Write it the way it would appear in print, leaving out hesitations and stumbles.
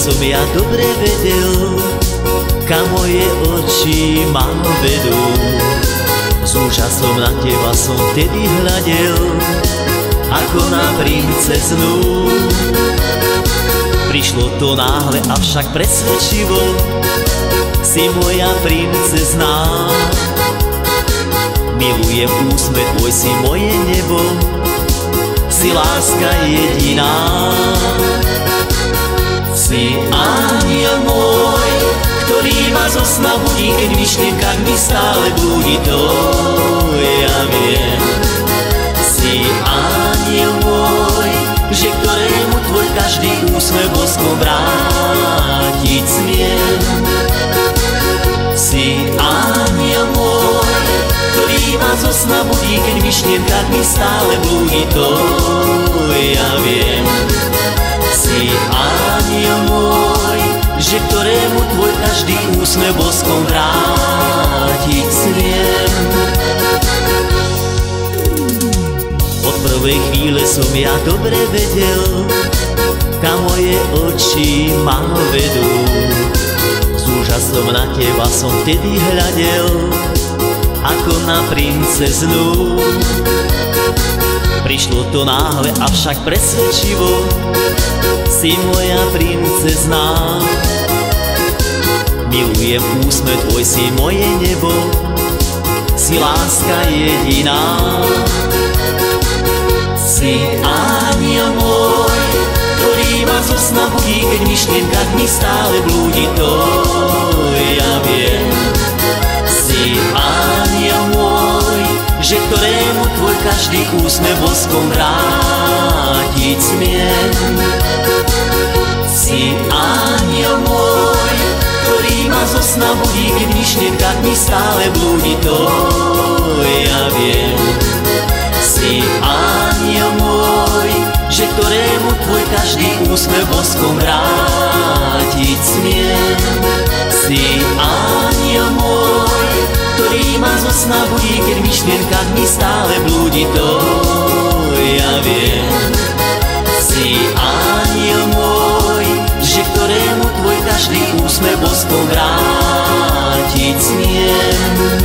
som ja dobre vedel, kam moje oči ma vedú. S úžasom na teba som vtedy hľadel, ako na princeznu. Prišlo to náhle, avšak presvedčivo, si moja princezná. Milujem úsmev tvoj, si moje nebo, si láska jediná. Si aniel môj, ktorý ma zo sna budí, keď v myšlienkach mi stále blúdi, to ja viem. Si aniel môj, že ktorému tvoj každý úsmev boskom vrátiť smiem. Si aniel môj, ktorý ma zo sna budí, keď v myšlienkach mi stále blúdi, to ja viem. Si aniel môj, že ktorému tvoj každý úsmev boskom vrátiť smiem. Od prvej chvíle som ja dobre vedel, kam moje oči ma vedú. S úžasom na teba som vtedy hľadel, ako na princeznu. Prišlo to náhle, avšak presvedčivo, si moja princezná. Milujem úsmev tvoj, si moje nebo, si láska jediná. Si aniel môj, ktorý ma zo sna budí, keď v myšlienkach mi stále blúdi, to ja viem. Si aniel môj, že ktorému tvoj každý úsmev boskom vrátiť smiem. Si aniel môj, ktorý ma zo sna budí, keď v myšlienkach mi stále blúdi, to ja viem. Si aniel môj, že ktorému tvoj každý úsmev boskom vrátiť smiem. Si aniel môj, ktorý ma zo sna budí, keď v myšlienkach mi stále blúdi, to ja viem. Si aniel môj, že ktorému tvoj každý úsmev boskom vrátiť smiem.